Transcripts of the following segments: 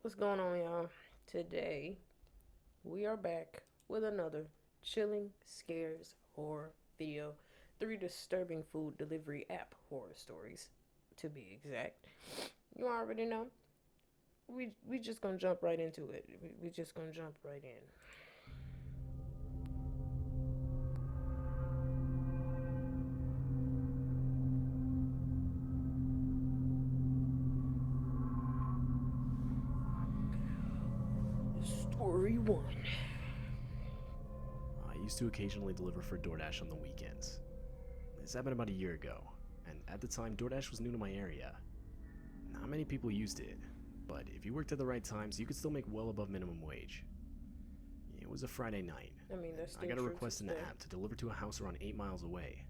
What's going on, y'all? Today, we are back with another Chilling Scares horror video. 3 disturbing food delivery app horror stories, to be exact. You already know. We just gonna jump right into it. We just gonna jump right in. Story 1. I used to occasionally deliver for DoorDash on the weekends. This happened about a year ago, and at the time DoorDash was new to my area. Not many people used it, but if you worked at the right times, you could still make well above minimum wage. It was a Friday night. I got a request in the app to deliver to a house around 8 miles away.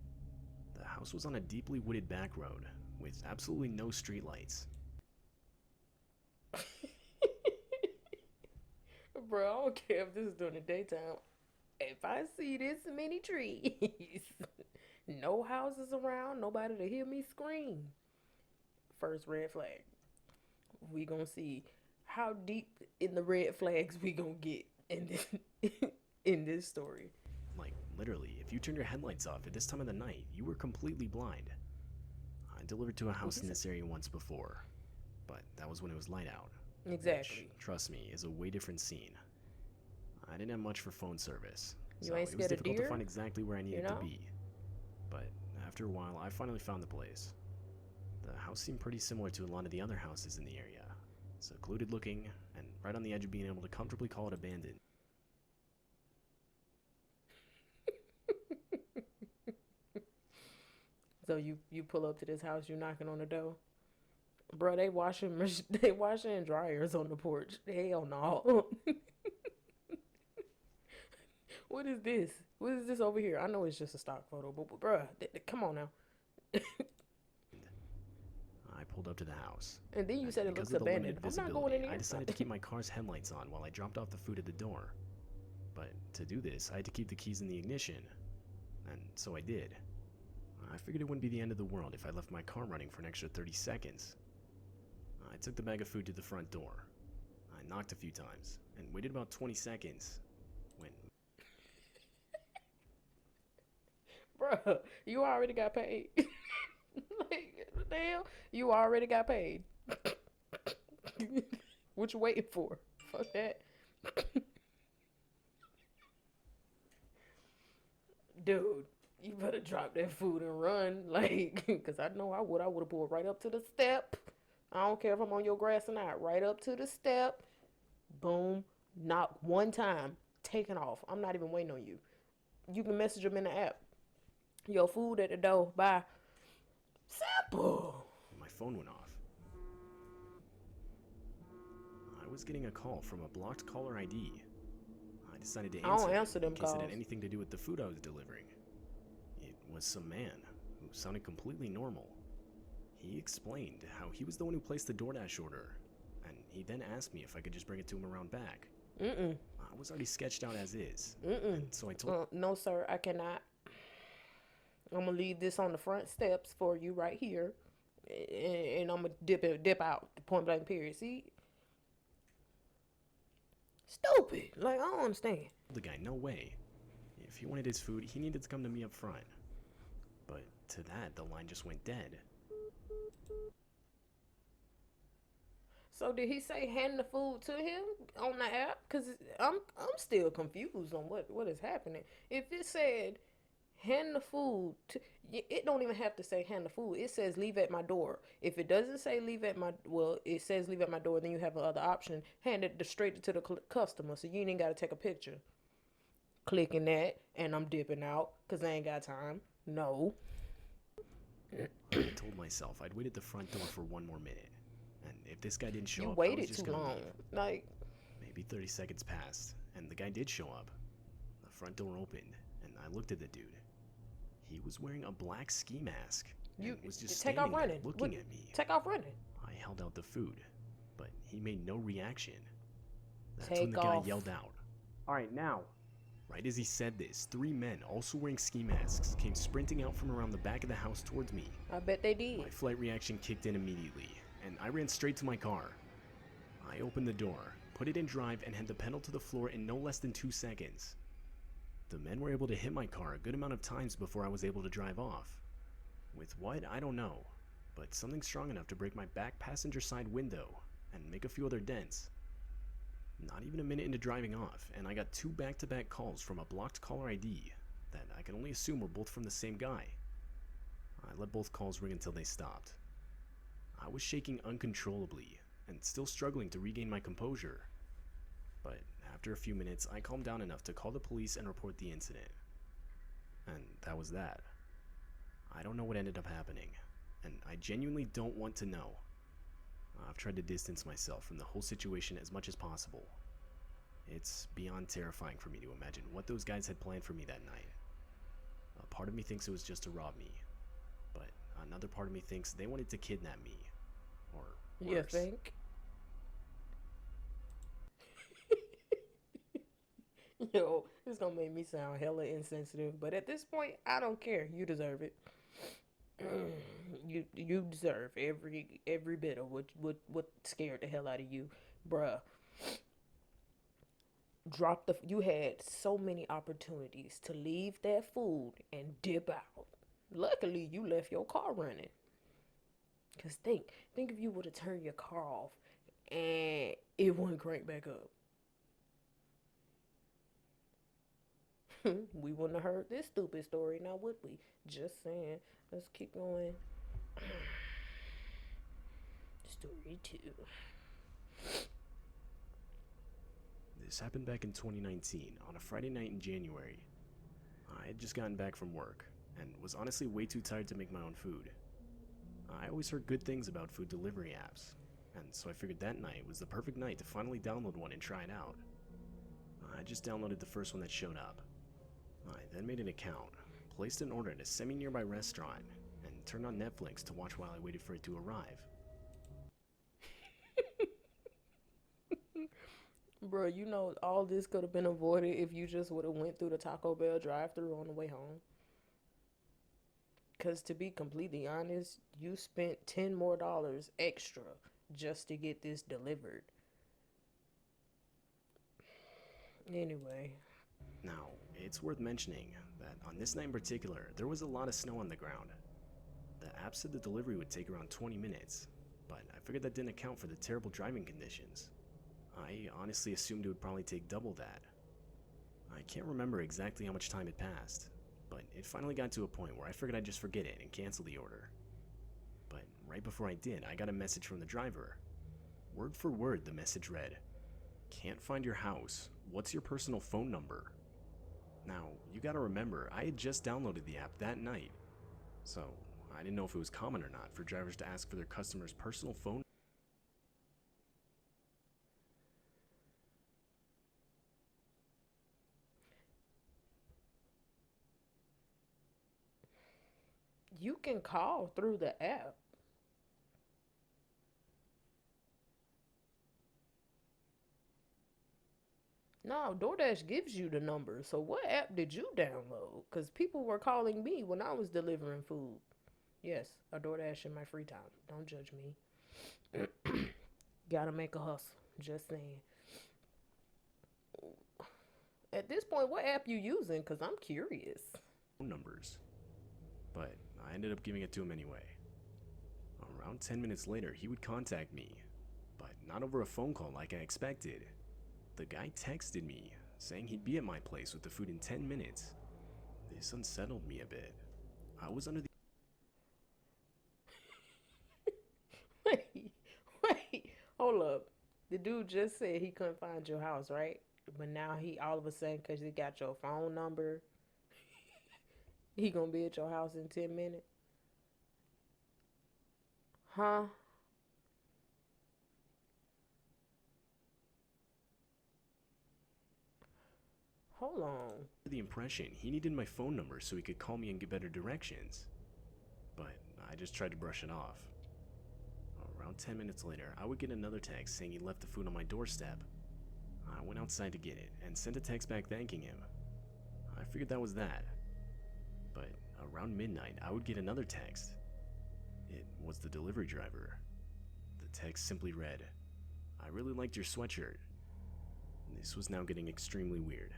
The house was on a deeply wooded back road, with absolutely no streetlights. Bro, I don't care if this is during the daytime. If I see this many trees, no houses around, nobody to hear me scream. First red flag. We gonna see how deep in the red flags we gonna get in this in this story. Like, literally, if you turned your headlights off at this time of the night, you were completely blind. I delivered to a house in this area once before, but that was when it was light out. Exactly. Which, trust me, is a way different scene. I didn't have much for phone service, You so ain't it was scared of difficult deer? to find exactly where I needed You know? to be. But after a while, I finally found the place. The house seemed pretty similar to a lot of the other houses in the area. Secluded looking, and right on the edge of being able to comfortably call it abandoned. So you pull up to this house, you knocking on the door. Bro, they washing dryers on the porch. Hell no. What is this? What is this over here? I know it's just a stock photo, but bruh, come on now. I pulled up to the house. And then you said it looks Because of the limited abandoned. I'm not going in visibility, there. I decided to keep my car's headlights on while I dropped off the food at the door. But to do this, I had to keep the keys in the ignition. And so I did. I figured it wouldn't be the end of the world if I left my car running for an extra 30 seconds. I took the bag of food to the front door. I knocked a few times, and waited about 20 seconds, when... Bruh, you already got paid. Like, what the hell? You already got paid. What you waiting for? Fuck that. Dude, you better drop that food and run. Like, because I know I would. I would have pulled right up to the step. I don't care if I'm on your grass or not. Right up to the step. Boom. Knock one time. Taking off. I'm not even waiting on you. You can message them in the app. Your food at the door. Bye. Simple. my phone went off. I was getting a call from a blocked caller ID. I decided to I don't answer, answer them in case it calls. had anything to do with the food I was delivering. It was some man who sounded completely normal. He explained how he was the one who placed the DoorDash order, and he then asked me if I could just bring it to him around back. I was already sketched out as is, and so I told No, sir, I cannot. I'm gonna leave this on the front steps for you right here, and I'm gonna dip out. Point blank. Period. See, stupid. Like I don't understand. the guy, no way. If he wanted his food, he needed to come to me up front. But to that, the line just went dead. So did he say hand the food to him on the app? Cause I'm still confused on what is happening. If it said hand the food to, it don't even have to say hand the food. It says leave at my door. If it doesn't say leave at my, well, it says leave at my door. Then you have another option. Hand it straight to the customer. So you ain't got to take a picture. Clicking that and I'm dipping out because I ain't got time. No. I told myself I'd wait at the front door for one more minute. And if this guy didn't show You up, I was waited just too gonna long. leave. Like, Maybe 30 seconds passed, and the guy did show up. The front door opened, and I looked at the dude. He was wearing a black ski mask, you and was just take standing off there running. looking at me. Take off running. I held out the food, but he made no reaction. That's Take when the off. guy yelled out. Alright, now. Right as he said this, 3 men, also wearing ski masks, came sprinting out from around the back of the house towards me. I bet they My did. flight reaction kicked in immediately, and I ran straight to my car. I opened the door, put it in drive, and had the pedal to the floor in no less than 2 seconds. The men were able to hit my car a good amount of times before I was able to drive off. With what, I don't know, but something strong enough to break my back passenger side window and make a few other dents. Not even a minute into driving off, and I got 2 back-to-back calls from a blocked caller ID that I can only assume were both from the same guy. I let both calls ring until they stopped. I was shaking uncontrollably and still struggling to regain my composure. But after a few minutes, I calmed down enough to call the police and report the incident. And that was that. I don't know what ended up happening, and I genuinely don't want to know. I've tried to distance myself from the whole situation as much as possible. It's beyond terrifying for me to imagine what those guys had planned for me that night. A part of me thinks it was just to rob me, but another part of me thinks they wanted to kidnap me, or worse. You think? Yo, it's gonna make me sound hella insensitive, but at this point, I don't care. You deserve it. You deserve every bit of what scared the hell out of you, bruh. You had so many opportunities to leave that food and dip out. Luckily, you left your car running. Cause think if you would have turned your car off and it wouldn't crank back up. We wouldn't have heard this stupid story now, would we? Just saying. Let's keep going. Story 2. This happened back in 2019 on a Friday night in January. I had just gotten back from work and was honestly way too tired to make my own food. I always heard good things about food delivery apps, and so I figured that night was the perfect night to finally download one and try it out. I just downloaded the first one that showed up. I then made an account, placed an order at a semi-nearby restaurant, and turned on Netflix to watch while I waited for it to arrive. Bro, you know all this could have been avoided if you just would have went through the Taco Bell drive-thru on the way home. Cause to be completely honest, you spent $10 more extra just to get this delivered. Anyway. Now, it's worth mentioning that on this night in particular, there was a lot of snow on the ground. The app said the delivery would take around 20 minutes, but I figured that didn't account for the terrible driving conditions. I honestly assumed it would probably take double that. I can't remember exactly how much time had passed, but it finally got to a point where I figured I'd just forget it and cancel the order. But right before I did, I got a message from the driver. Word for word, the message read, "Can't find your house. What's your personal phone number?" Now, you gotta remember, I had just downloaded the app that night, so I didn't know if it was common or not for drivers to ask for their customers' personal phone. You can call through the app. No, DoorDash gives you the number. So what app did you download? Because people were calling me when I was delivering food. Yes, I DoorDash in my free time. Don't judge me. Gotta make a hustle. Just saying. At this point, what app you using? Because I'm curious. Numbers. But I ended up giving it to him anyway. Around 10 minutes later, he would contact me, but not over a phone call like I expected. The guy texted me, saying he'd be at my place with the food in 10 minutes. This unsettled me a bit. I was under the... Wait, hold up. The dude just said he couldn't find your house, right? But now he all of a sudden, because he got your phone number, he gonna be at your house in 10 minutes? Huh? Hold on. the impression he needed my phone number so he could call me and get better directions. But I just tried to brush it off. Around 10 minutes later, I would get another text saying he left the food on my doorstep. I went outside to get it and sent a text back thanking him. I figured that was that. But around midnight, I would get another text. It was the delivery driver. text simply read, "I really liked your sweatshirt." This was now getting extremely weird,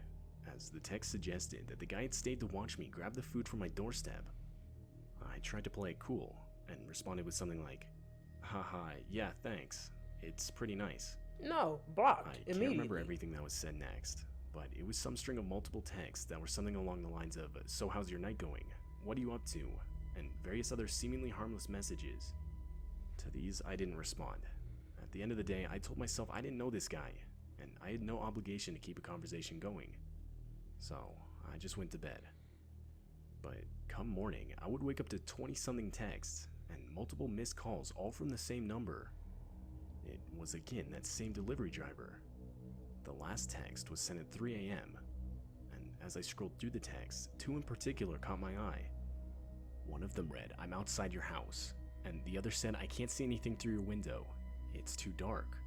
as the text suggested that the guy had stayed to watch me grab the food from my doorstep. I tried to play it cool, and responded with something like, "Haha, yeah, thanks. It's pretty nice." No, blocked I can't immediately. remember everything that was said next, but it was some string of multiple texts that were something along the lines of, "So how's your night going? What are you up to?" and various other seemingly harmless messages. To these, I didn't respond. At the end of the day, I told myself I didn't know this guy, and I had no obligation to keep a conversation going. So, I just went to bed. But come morning, I would wake up to 20-something texts, and multiple missed calls all from the same number. It was again that same delivery driver. The last text was sent at 3 a.m., and as I scrolled through the texts, two in particular caught my eye. One of them read, "I'm outside your house," and the other said, "I can't see anything through your window. It's too dark."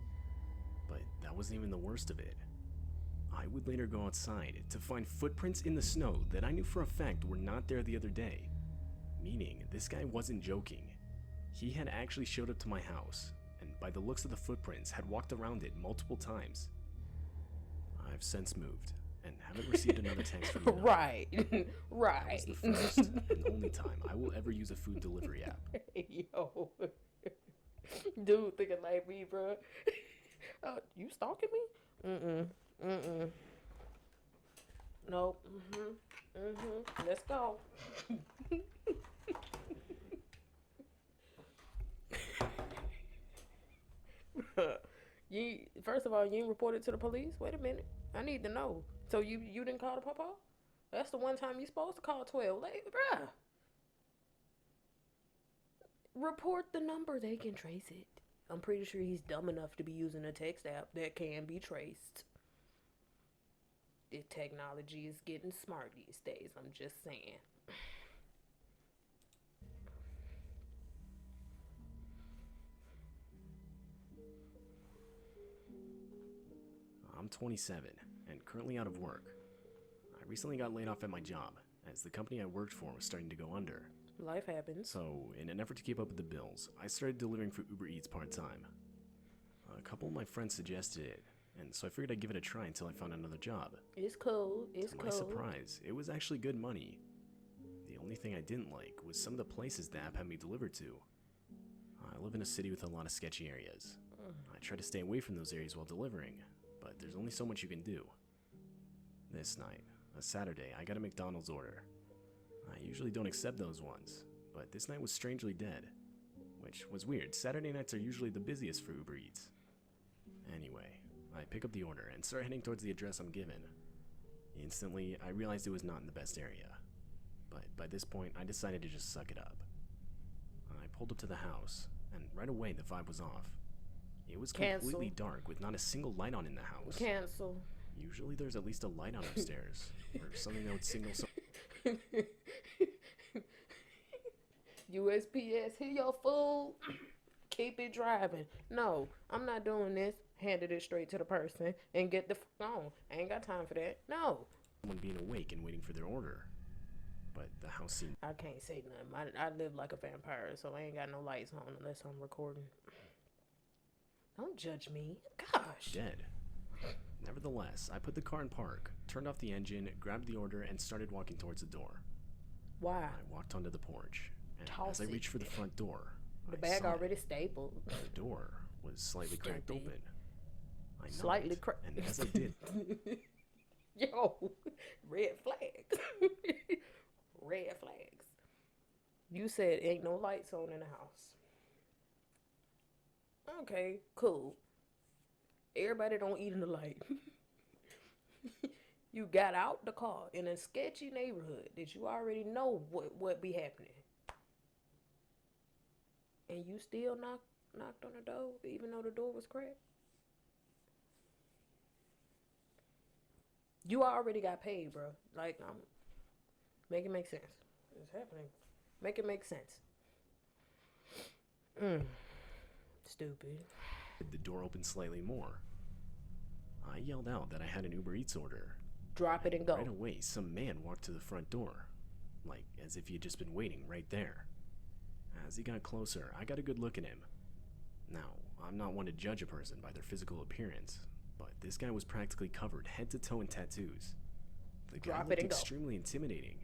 But that wasn't even the worst of it. I would later go outside to find footprints in the snow that I knew for a fact were not there the other day. Meaning, this guy wasn't joking. He had actually showed up to my house, and by the looks of the footprints, had walked around it multiple times. I've since moved, and haven't received another text from him. Right, right. That was the first and only time I will ever use a food delivery app. Yo, dude, thinking like me, bro. You stalking me? Nope. Let's go. First of all, you ain't reported to the police. Wait a minute, I need to know. So you didn't call the papa? That's the one time you supposed to call 12. Like, bruh, report the number. They can trace it. I'm pretty sure he's dumb enough to be using a text app that can be traced. The technology is getting smart these days. I'm just saying. I'm 27 and currently out of work. I recently got laid off at my job, as the company I worked for was starting to go under. Life happens. So, in an effort to keep up with the bills, I started delivering for Uber Eats part-time. A couple of my friends suggested it, and so I figured I'd give it a try until I found another job. It's cool. It's To cool. my surprise, it was actually good money. The only thing I didn't like was some of the places the app had me delivered to. I live in a city with a lot of sketchy areas. I try to stay away from those areas while delivering, but there's only so much you can do. This night, a Saturday, I got a McDonald's order. I usually don't accept those ones, but this night was strangely dead, which was weird. Saturday nights are usually the busiest for Uber Eats. Anyway, I pick up the order and start heading towards the address I'm given. Instantly, I realized it was not in the best area, but by this point, I decided to just suck it up. I pulled up to the house, and right away the vibe was off. It was completely dark with not a single light on in the house. Cancel. Usually there's at least a light on upstairs, or something that would signal some... USPS, here your food. Keep it driving. No, I'm not doing this. Handed it straight to the person and get the on. I ain't got time for that. No. Someone being awake and waiting for their order. But the house seemed... I can't say nothing. I live like a vampire, so I ain't got no lights on unless I'm recording. Don't judge me. Gosh. dead. Nevertheless, I put the car in park, turned off the engine, grabbed the order, and started walking towards the door. Why? I walked onto the porch, and Toss as I it. reached for the front door, The I bag saw already it. stapled. The door was slightly cracked Stupid. open. I knocked, Slightly cracked. and as I did, Yo, red flags. Red flags. You said ain't no lights on in the house. Okay, cool. Everybody don't eat in the light. You got out the car in a sketchy neighborhood that you already know what be happening. And you still knocked on the door even though the door was cracked. You already got paid, bro. Like, make it make sense. It's happening. Make it make sense. Stupid. the door opened slightly more. I yelled out that I had an Uber Eats order. Drop it and go. Right away, some man walked to the front door, like as if he had just been waiting right there. As he got closer, I got a good look at him. Now, I'm not one to judge a person by their physical appearance, but this guy was practically covered head to toe in tattoos. The guy Drop it looked and go. extremely intimidating.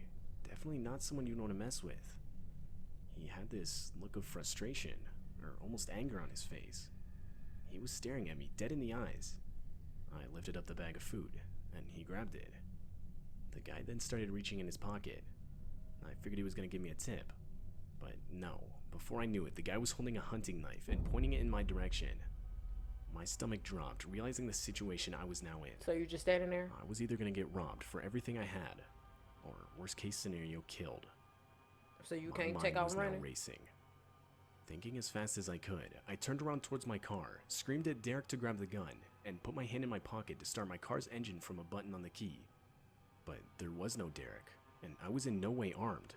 Definitely not someone you'd want to mess with. He had this look of frustration, or almost anger on his face. He was staring at me dead in the eyes. I lifted up the bag of food, and he grabbed it. The guy then started reaching in his pocket. I figured he was going to give me a tip. But no, before I knew it, the guy was holding a hunting knife and pointing it in my direction. My stomach dropped, realizing the situation I was now in. So you're just standing there? I was either going to get robbed for everything I had, or worst case scenario, killed. So you My can't mind take off was running? now racing. Thinking as fast as I could, I turned around towards my car, screamed at Derek to grab the gun, and put my hand in my pocket to start my car's engine from a button on the key. But there was no Derek, and I was in no way armed.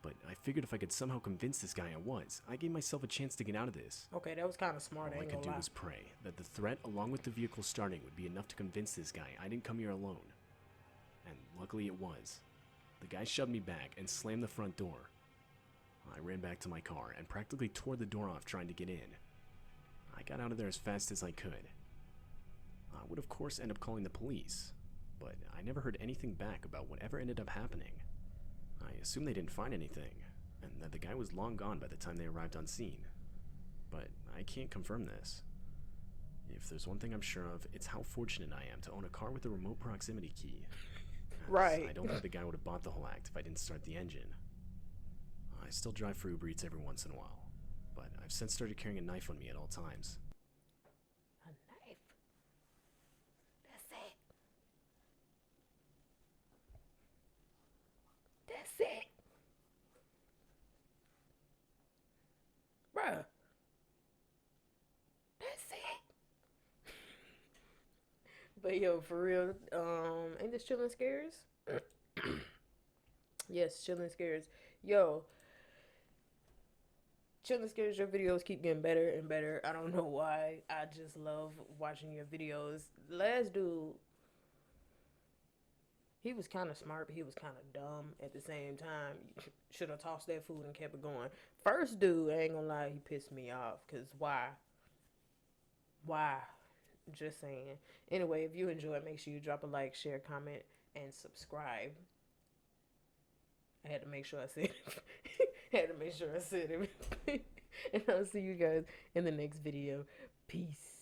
But I figured if I could somehow convince this guy I was, I gave myself a chance to get out of this. Okay, that was kind of smart. All I ain't could gonna do lie. was pray that the threat along with the vehicle starting would be enough to convince this guy I didn't come here alone. And luckily it was. The guy shoved me back and slammed the front door. I ran back to my car and practically tore the door off trying to get in. I got out of there as fast as I could. I would of course end up calling the police, but I never heard anything back about whatever ended up happening. I assumed they didn't find anything, and that the guy was long gone by the time they arrived on scene. But I can't confirm this. If there's one thing I'm sure of, it's how fortunate I am to own a car with a remote proximity key. Right. I don't think the guy would have bought the whole act if I didn't start the engine. I still drive for Uber Eats every once in a while, but I've since started carrying a knife on me at all times. A knife. That's it. That's it. Bruh. That's it. But yo, for real, ain't this Chillin' Scares? Yes, Chillin' Scares. Yo, Chillin' Scares, your videos keep getting better and better. I don't know why. I just love watching your videos. Last dude, he was kind of smart, but he was kind of dumb at the same time. Should have tossed that food and kept it going. First dude, I ain't gonna lie, he pissed me off. Cause why? Why? Just saying. Anyway, if you enjoy it, make sure you drop a like, share, comment, and subscribe. I had to make sure I said it. Had to make sure I said it. And I'll see you guys in the next video. Peace.